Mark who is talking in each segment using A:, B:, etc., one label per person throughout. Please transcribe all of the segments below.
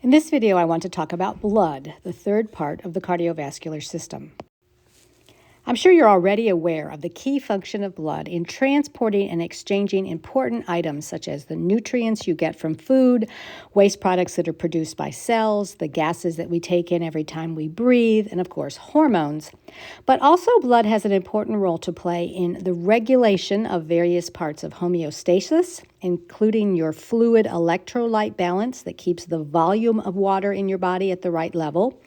A: In this video, I want to talk about blood, the third part of the cardiovascular system. I'm sure you're already aware of the key function of blood in transporting and exchanging important items such as the nutrients you get from food, waste products that are produced by cells, the gases that we take in every time we breathe, and of course, hormones. But also, blood has an important role to play in the regulation of various parts of homeostasis, including your fluid electrolyte balance that keeps the volume of water in your body at the right level,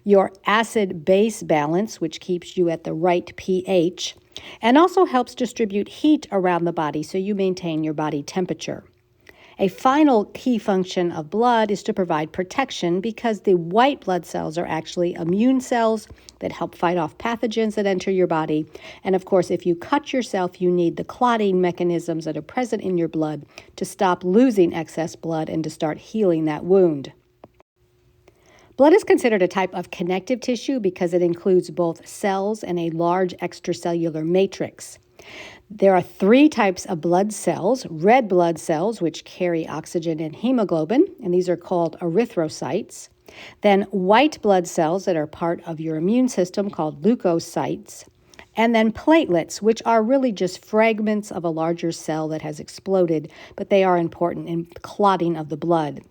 A: your acid-base balance, which keeps you at the right pH, and also helps distribute heat around the body so you maintain your body temperature. A final key function of blood is to provide protection because the white blood cells are actually immune cells that help fight off pathogens that enter your body. And of course, if you cut yourself, you need the clotting mechanisms that are present in your blood to stop losing excess blood and to start healing that wound. Blood is considered a type of connective tissue because it includes both cells and a large extracellular matrix. There are three types of blood cells: red blood cells, which carry oxygen and hemoglobin, and these are called erythrocytes. Then white blood cells that are part of your immune system called leukocytes. And then platelets, which are really just fragments of a larger cell that has exploded, but they are important in clotting of the blood.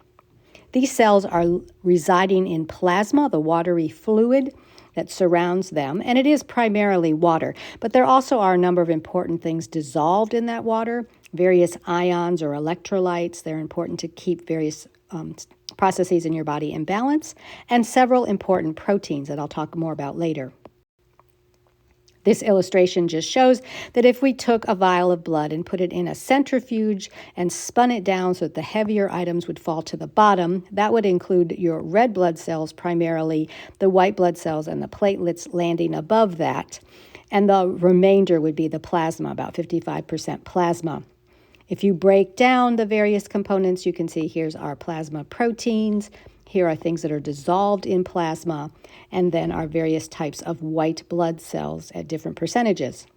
A: These cells are residing in plasma, the watery fluid that surrounds them, and it is primarily water. But there also are a number of important things dissolved in that water, various ions or electrolytes. They're important to keep various processes in your body in balance, and several important proteins that I'll talk more about later. This illustration just shows that if we took a vial of blood and put it in a centrifuge and spun it down so that the heavier items would fall to the bottom, that would include your red blood cells primarily, the white blood cells and the platelets landing above that, and the remainder would be the plasma, about 55% plasma. If you break down the various components, you can see here's our plasma proteins. Here are things that are dissolved in plasma, and then our various types of white blood cells at different percentages.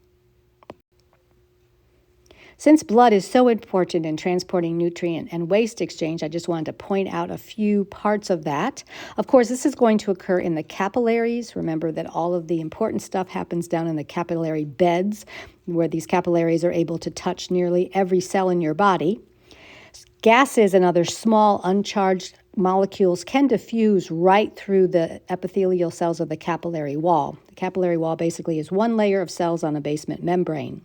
A: Since blood is so important in transporting nutrient and waste exchange, I just wanted to point out a few parts of that. Of course, this is going to occur in the capillaries. Remember that all of the important stuff happens down in the capillary beds, where these capillaries are able to touch nearly every cell in your body. Gases and other small uncharged molecules can diffuse right through the epithelial cells of the capillary wall. The capillary wall basically is one layer of cells on a basement membrane.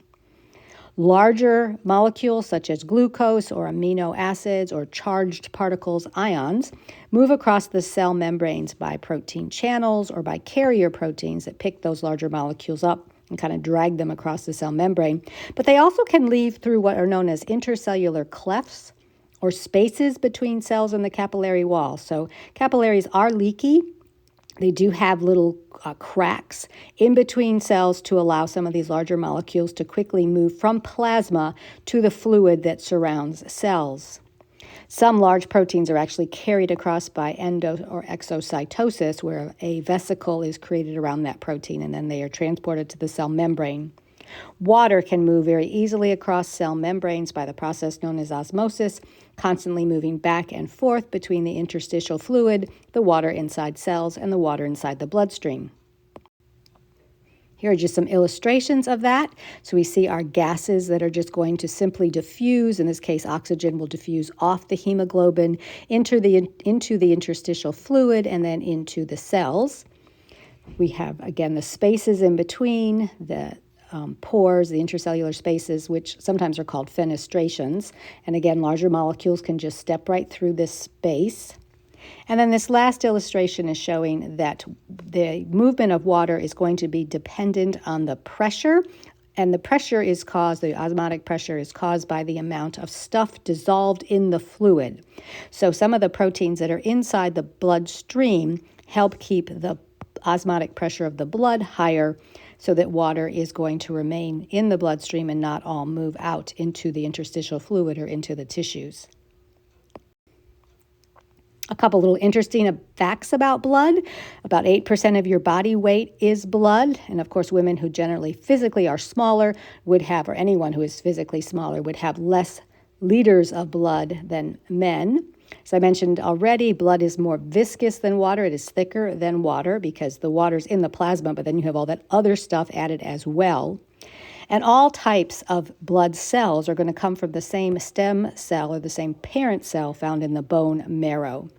A: Larger molecules such as glucose or amino acids or charged particles, ions, move across the cell membranes by protein channels or by carrier proteins that pick those larger molecules up and kind of drag them across the cell membrane. But they also can leave through what are known as intercellular clefts or spaces between cells in the capillary wall. So capillaries are leaky. They do have little cracks in between cells to allow some of these larger molecules to quickly move from plasma to the fluid that surrounds cells. Some large proteins are actually carried across by endo or exocytosis, where a vesicle is created around that protein, and then they are transported to the cell membrane. Water can move very easily across cell membranes by the process known as osmosis, constantly moving back and forth between the interstitial fluid, the water inside cells, and the water inside the bloodstream. Here are just some illustrations of that. So we see our gases that are just going to simply diffuse. In this case, oxygen will diffuse off the hemoglobin into the interstitial fluid and then into the cells. We have, again, the spaces in between, the pores, the intercellular spaces, which sometimes are called fenestrations. And again, larger molecules can just step right through this space. And then this last illustration is showing that the movement of water is going to be dependent on the pressure. And the pressure is caused, the osmotic pressure is caused by the amount of stuff dissolved in the fluid. So some of the proteins that are inside the bloodstream help keep the osmotic pressure of the blood higher, so that water is going to remain in the bloodstream and not all move out into the interstitial fluid or into the tissues. A couple little interesting facts about blood. About 8% of your body weight is blood. And of course, women who generally physically are smaller would have, or anyone who is physically smaller would have less liters of blood than men. As I mentioned already, blood is more viscous than water. It is thicker than water because the water's in the plasma, but then you have all that other stuff added as well. And all types of blood cells are going to come from the same stem cell or the same parent cell found in the bone marrow.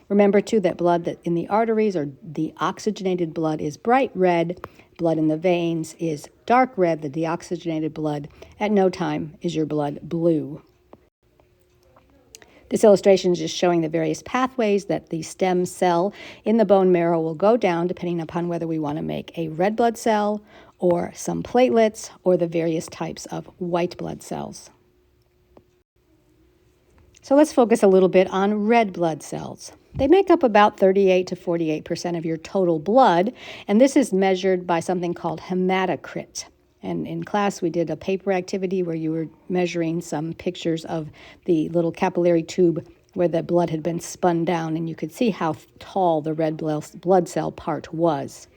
A: Remember, too, that blood that in the arteries or the oxygenated blood is bright red. Blood in the veins is dark red, the deoxygenated blood. At no time is your blood blue. This illustration is just showing the various pathways that the stem cell in the bone marrow will go down depending upon whether we want to make a red blood cell or some platelets or the various types of white blood cells. So let's focus a little bit on red blood cells. They make up about 38 to 48% of your total blood, and this is measured by something called hematocrit. And in class, we did a paper activity where you were measuring some pictures of the little capillary tube where the blood had been spun down, and you could see how tall the red blood cell part was.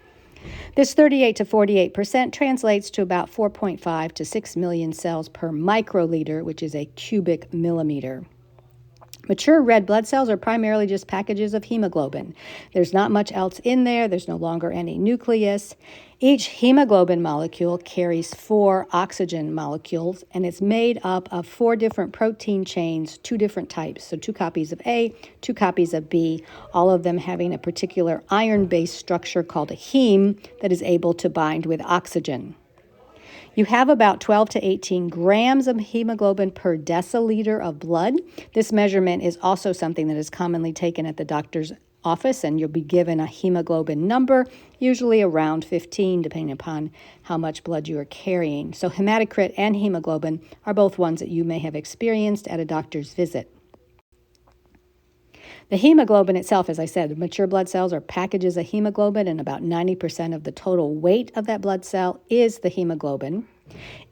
A: This 38 to 48% translates to about 4.5 to 6 million cells per microliter, which is a cubic millimeter. Mature red blood cells are primarily just packages of hemoglobin. There's not much else in there. There's no longer any nucleus. Each hemoglobin molecule carries 4 oxygen molecules, and it's made up of 4 different protein chains, 2 different types. So 2 copies of A, 2 copies of B, all of them having a particular iron-based structure called a heme that is able to bind with oxygen. You have about 12 to 18 grams of hemoglobin per deciliter of blood. This measurement is also something that is commonly taken at the doctor's office, and you'll be given a hemoglobin number, usually around 15, depending upon how much blood you are carrying. So hematocrit and hemoglobin are both ones that you may have experienced at a doctor's visit. The hemoglobin itself, as I said, mature blood cells are packages of hemoglobin, and about 90% of the total weight of that blood cell is the hemoglobin.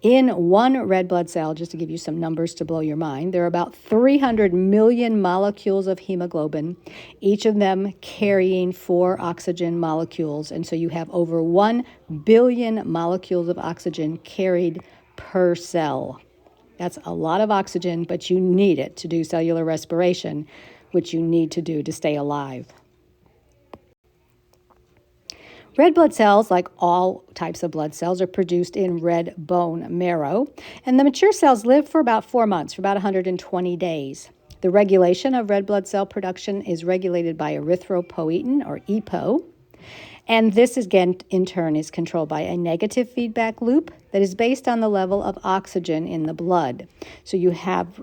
A: In one red blood cell, just to give you some numbers to blow your mind, there are about 300 million molecules of hemoglobin, each of them carrying 4 oxygen molecules. And so you have over 1 billion molecules of oxygen carried per cell. That's a lot of oxygen, but you need it to do cellular respiration, which you need to do to stay alive. Red blood cells, like all types of blood cells, are produced in red bone marrow, and the mature cells live for about 4 months, for about 120 days. The regulation of red blood cell production is regulated by erythropoietin, or EPO, and this, again, in turn, is controlled by a negative feedback loop that is based on the level of oxygen in the blood. So you have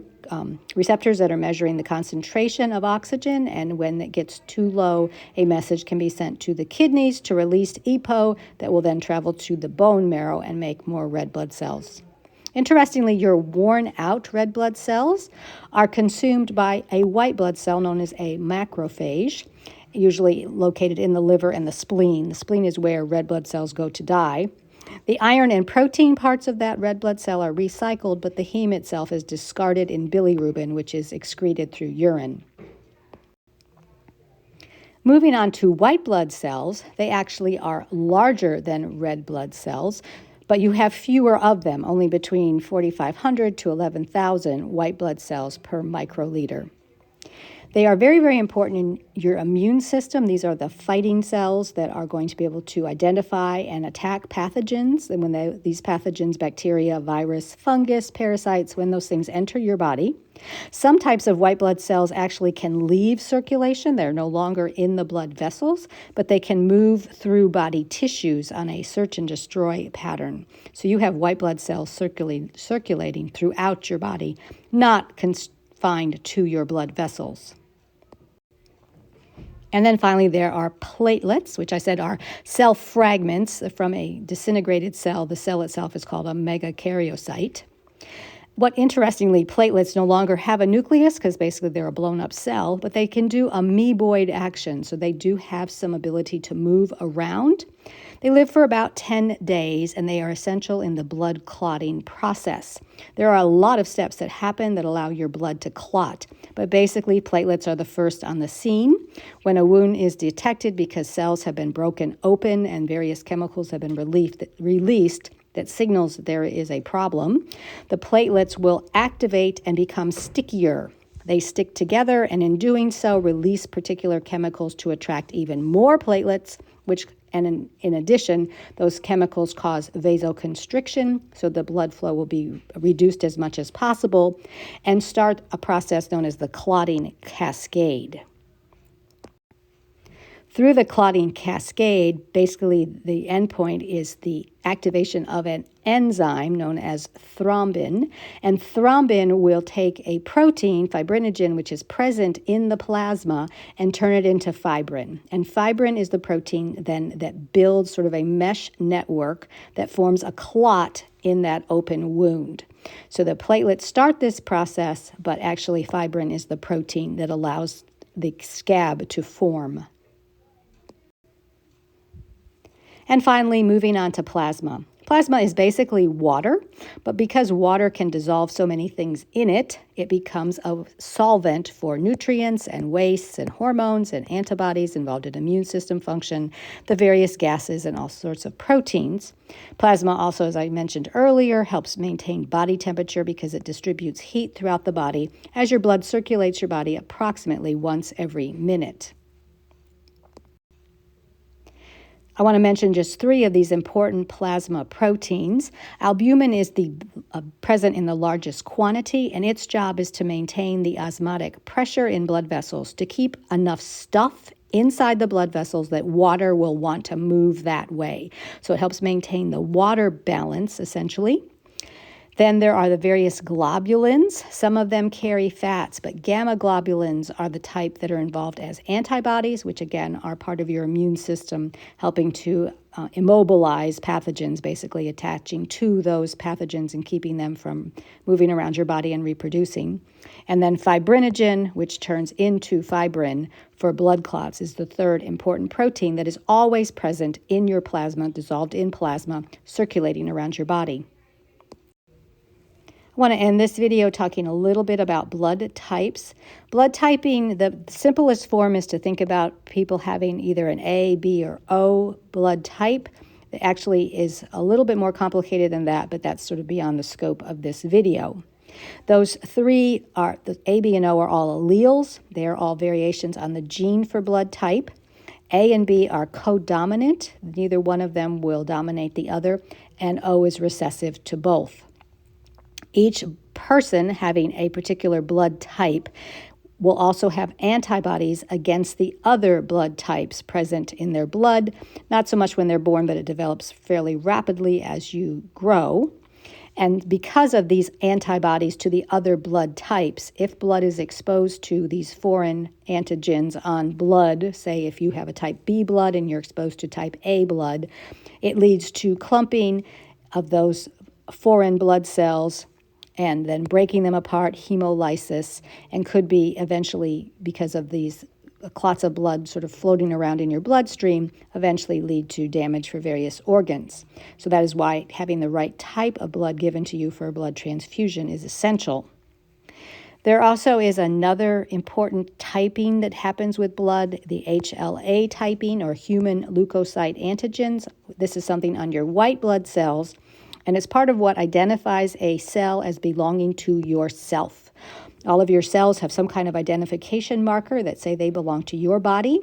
A: receptors that are measuring the concentration of oxygen, and when it gets too low, a message can be sent to the kidneys to release EPO that will then travel to the bone marrow and make more red blood cells. Interestingly, your worn-out red blood cells are consumed by a white blood cell known as a macrophage, usually located in the liver and the spleen. The spleen is where red blood cells go to die. The iron and protein parts of that red blood cell are recycled, but the heme itself is discarded in bilirubin, which is excreted through urine. Moving on to white blood cells, they actually are larger than red blood cells, but you have fewer of them, only between 4,500 to 11,000 white blood cells per microliter. They are very, very important in your immune system. These are the fighting cells that are going to be able to identify and attack pathogens. And when these pathogens, bacteria, virus, fungus, parasites, when those things enter your body, some types of white blood cells actually can leave circulation. They're no longer in the blood vessels, but they can move through body tissues on a search and destroy pattern. So you have white blood cells circulating throughout your body, not confined to your blood vessels. And then finally, there are platelets, which I said are cell fragments from a disintegrated cell. The cell itself is called a megakaryocyte. What interestingly, platelets no longer have a nucleus because basically they're a blown up cell, but they can do amoeboid action. So they do have some ability to move around. They live for about 10 days, and they are essential in the blood clotting process. There are a lot of steps that happen that allow your blood to clot, but basically platelets are the first on the scene. When a wound is detected because cells have been broken open and various chemicals have been released that signals that there is a problem, the platelets will activate and become stickier. They stick together, and in doing so, release particular chemicals to attract even more platelets, and in addition, those chemicals cause vasoconstriction, so the blood flow will be reduced as much as possible, and start a process known as the clotting cascade. Through the clotting cascade, basically the endpoint is the activation of an enzyme known as thrombin, and thrombin will take a protein, fibrinogen, which is present in the plasma, and turn it into fibrin. And fibrin is the protein then that builds sort of a mesh network that forms a clot in that open wound. So the platelets start this process, but actually fibrin is the protein that allows the scab to form. And finally, moving on to plasma. Plasma is basically water, but because water can dissolve so many things in it, it becomes a solvent for nutrients and wastes and hormones and antibodies involved in immune system function, the various gases and all sorts of proteins. Plasma also, as I mentioned earlier, helps maintain body temperature because it distributes heat throughout the body as your blood circulates your body approximately once every minute. I want to mention just 3 of these important plasma proteins. Albumin is present in the largest quantity, and its job is to maintain the osmotic pressure in blood vessels to keep enough stuff inside the blood vessels that water will want to move that way. So it helps maintain the water balance, essentially. Then there are the various globulins. Some of them carry fats, but gamma globulins are the type that are involved as antibodies, which again are part of your immune system, helping to immobilize pathogens, basically attaching to those pathogens and keeping them from moving around your body and reproducing. And then fibrinogen, which turns into fibrin for blood clots, is the third important protein that is always present in your plasma, dissolved in plasma, circulating around your body. I want to end this video talking a little bit about blood types. Blood typing, the simplest form is to think about people having either an A, B, or O blood type. It actually is a little bit more complicated than that, but that's sort of beyond the scope of this video. Those 3 are, the A, B, and O are all alleles. They are all variations on the gene for blood type. A and B are codominant. Neither one of them will dominate the other, and O is recessive to both. Each person having a particular blood type will also have antibodies against the other blood types present in their blood, not so much when they're born, but it develops fairly rapidly as you grow. And because of these antibodies to the other blood types, if blood is exposed to these foreign antigens on blood, say if you have a type B blood and you're exposed to type A blood, it leads to clumping of those foreign blood cells and then breaking them apart, hemolysis, and could be eventually, because of these clots of blood sort of floating around in your bloodstream, eventually lead to damage for various organs. So that is why having the right type of blood given to you for a blood transfusion is essential. There also is another important typing that happens with blood, the HLA typing, or human leukocyte antigens. This is something on your white blood cells, and it's part of what identifies a cell as belonging to yourself. All of your cells have some kind of identification marker that say they belong to your body.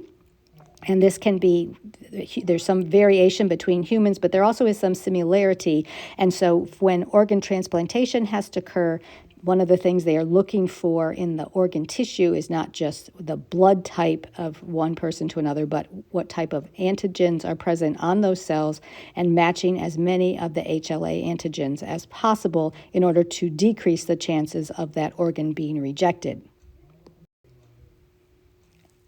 A: And this can be, there's some variation between humans, but there also is some similarity. And so when organ transplantation has to occur, one of the things they are looking for in the organ tissue is not just the blood type of one person to another, but what type of antigens are present on those cells, and matching as many of the HLA antigens as possible in order to decrease the chances of that organ being rejected.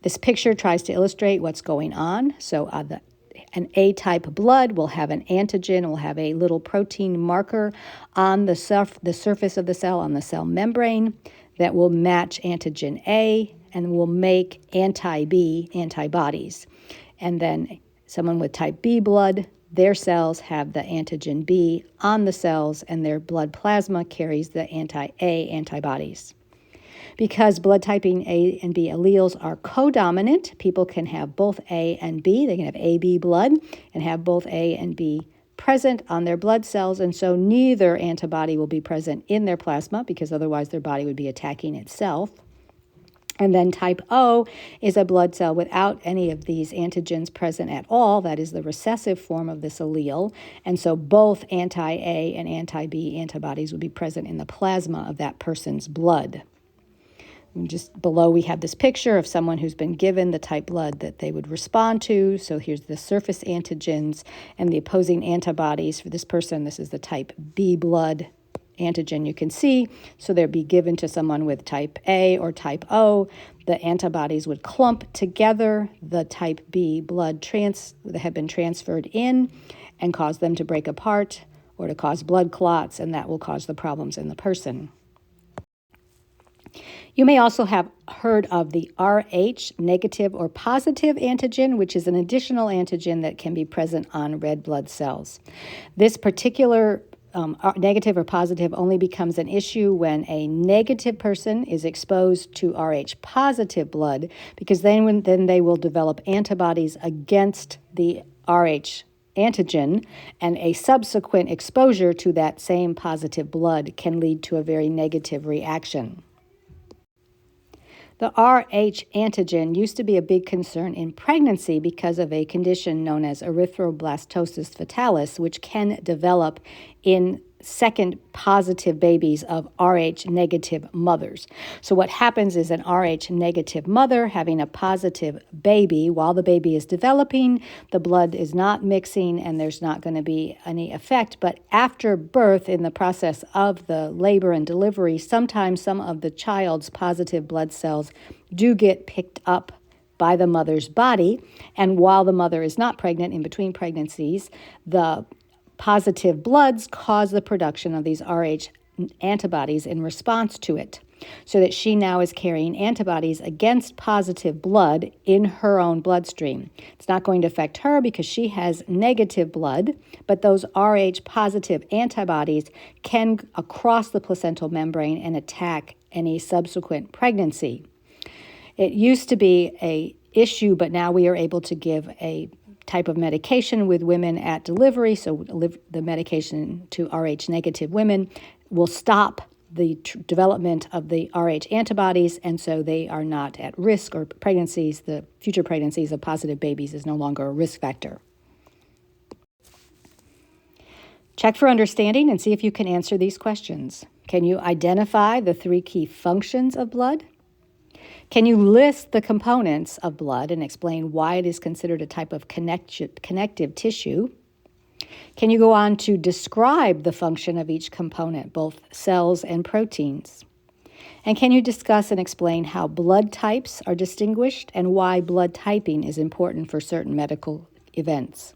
A: This picture tries to illustrate what's going on. So an A-type blood will have an antigen, will have a little protein marker on the surface of the cell, on the cell membrane, that will match antigen A and will make anti-B antibodies. And then someone with type B blood, their cells have the antigen B on the cells, and their blood plasma carries the anti-A antibodies. Because blood typing A and B alleles are codominant, people can have both A and B. They can have AB blood and have both A and B present on their blood cells, and so neither antibody will be present in their plasma, because otherwise their body would be attacking itself. And then type O is a blood cell without any of these antigens present at all. That is the recessive form of this allele. And so both anti-A and anti-B antibodies would be present in the plasma of that person's blood. And just below we have this picture of someone who's been given the type blood that they would respond to. So here's the surface antigens and the opposing antibodies for this person. This is the type B blood antigen you can see. So they'd be given to someone with type A or type O. The antibodies would clump together the type B blood that had been transferred in and cause them to break apart or to cause blood clots, and that will cause the problems in the person. You may also have heard of the Rh negative or positive antigen, which is an additional antigen that can be present on red blood cells. This particular negative or positive only becomes an issue when a negative person is exposed to Rh positive blood, because then they will develop antibodies against the Rh antigen, and a subsequent exposure to that same positive blood can lead to a very negative reaction. The Rh antigen used to be a big concern in pregnancy because of a condition known as erythroblastosis fetalis, which can develop in second positive babies of Rh negative mothers. So what happens is an Rh negative mother having a positive baby, while the baby is developing, the blood is not mixing and there's not going to be any effect. But after birth, in the process of the labor and delivery, sometimes some of the child's positive blood cells do get picked up by the mother's body. And while the mother is not pregnant, in between pregnancies, the positive bloods cause the production of these Rh antibodies in response to it, so that she now is carrying antibodies against positive blood in her own bloodstream. It's not going to affect her because she has negative blood, but those Rh positive antibodies can cross the placental membrane and attack any subsequent pregnancy. It used to be an issue, but now we are able to give a type of medication with women at delivery. So the medication to Rh negative women will stop the development of the Rh antibodies, and so they are not at risk, or the future pregnancies of positive babies is no longer a risk factor. Check for understanding and see if you can answer these questions. Can you identify the 3 key functions of blood? Can you list the components of blood and explain why it is considered a type of connective tissue? Can you go on to describe the function of each component, both cells and proteins? And can you discuss and explain how blood types are distinguished and why blood typing is important for certain medical events?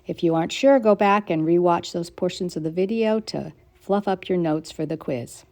A: If you aren't sure, go back and rewatch those portions of the video to fluff up your notes for the quiz.